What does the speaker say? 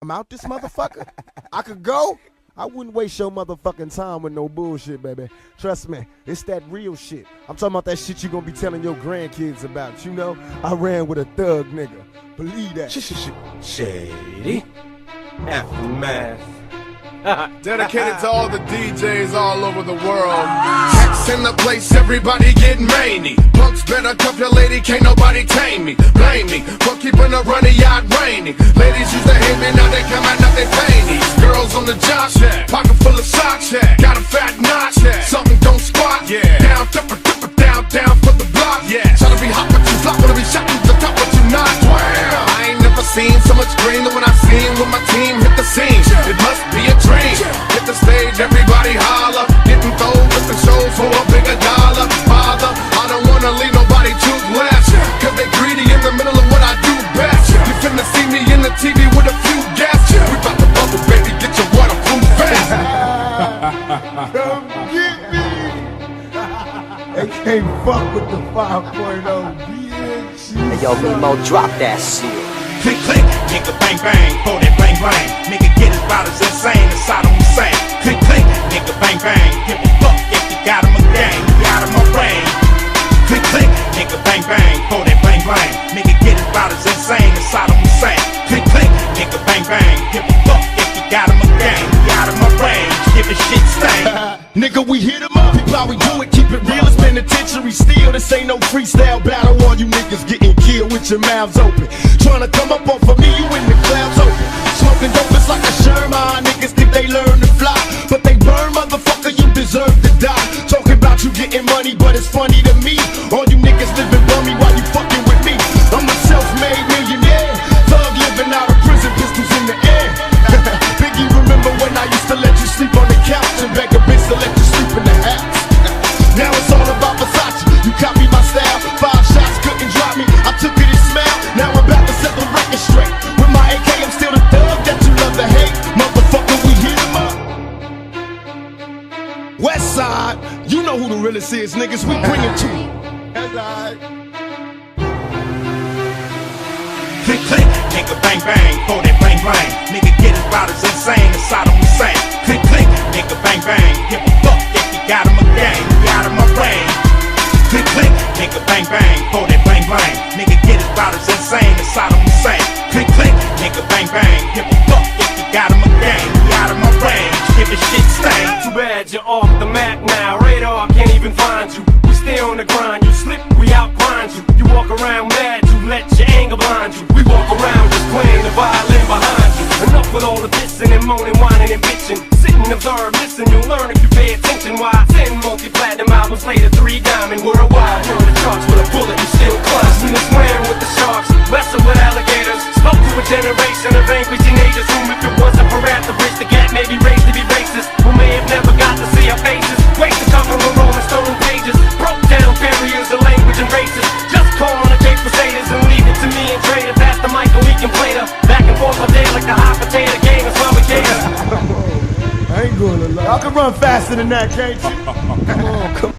I'm out this motherfucker. I could go. I wouldn't waste your motherfucking time with no bullshit, baby. Trust me, it's that real shit. I'm talking about that shit you gonna be telling your grandkids about. You know, I ran with a thug nigga. Believe that. Shady. Aftermath. Dedicated to all the DJs all over the world. Cats in the place, everybody getting rainy. Punks better cuff your lady, can't nobody tame me. Blame me for keeping a runny yard rainy. Ladies used to hate me, now they come out, now they panties. Girls on the job, pocket full of socks, got a fat notch, something don't squat. Down, down for the block. Tryna be hot, but you flop. Wanna be shot to the top, but you not. I ain't never seen so much green than when I seen when my team hit the scene. It must be a dream. Hit the stage, everybody holler. Getting thrown with the shows for a bigger dollar. Father, I don't wanna leave nobody toothless, cause they greedy in the middle of what I do best. You finna see me in the TV with a few guests. We bout to bubble, baby, get your waterproof vest. Come get me. They can't fuck with the 5.0, bitch. Hey yo, Mimo, drop that shit. Click, click, nigga, bang, bang, pour that bang, bang. Nigga, get his about as insane as Saddam Hussein. Click, click, nigga, bang, bang. Give a fuck if you got him a gang, you out of my range. Click, click, nigga, bang, bang, pour that bang, bang. Nigga, get his about as insane as Saddam Hussein. Click, click, nigga, bang, bang. Give a fuck if you got him a gang, you out of my range. Give a shit stain. Nigga, we hit 'em up. How we do it, keep it real, it's penitentiary steel. This ain't no freestyle battle. All you niggas getting killed with your mouths open. Tryna come up off of me, you in the clouds open. Smoking dope, it's like a Sherman. Niggas think they learn to fly, but they burn, motherfucker, you deserve to die. Talking about you getting money, but it's funny to me. All you niggas living bummy while you fucking with me. I'm a self-made millionaire, thug living out of prison, pistols in the air. Biggie, remember when I used to let you sleep on the couch and beg a bitch to let you sleep in the house? Now it's all about Versace. You copy my style. 5 shots couldn't drop me. I took it and smiled. Now I'm about to set the record straight. With my AK, I'm still the thug that you love to hate. Motherfucker, we hit 'em up. West Side, you know who the realest is, niggas. We bring it to you. That's right. Click, click, nigga, bang, bang, pour that bang, bang. Nigga, get his about as insane as Saddam Hussein. Click, click, nigga, bang, bang. Give a fuck if you got him a gang, you out of my range. Click, click, nigga, bang, bang, pour that bang, bang. Nigga, get his about as insane as Saddam Hussein. Click, click, nigga, bang, bang. Give a fuck if you got him a gang, you out of my range. Give a shit stain. Too bad you're off the map now. Radar can't even find you. We stay on the grind. You slip, we outgrind you. You walk around mad, you let your anger blind you. We walk around just playing the violin behind you. Enough with all the dissing and moaning, whining and bitching. Sit and observe, listen, you'll learn if you pay attention. Why 10 multi-platinum albums later, 3 diamond worldwide. You're in the charts with a bullet, you still climb. Seen us swam with the sharks, wrestle with alligators. Spoke to a generation of angry teenagers whom, if it wasn't for rap, to bridge the gap, maybe raised to be racist. Who may have never got to see our faces. Wait to cover the Rolling Stone pages. Broke down barriers of language and races. Just call on the tape crusaders and leave it to me and Trey to pass the mic and we can play the back and forth all day like the hot potato game. That's why we cater. I ain't gonna lie. Y'all can run faster than that, can't you? Come on, come on.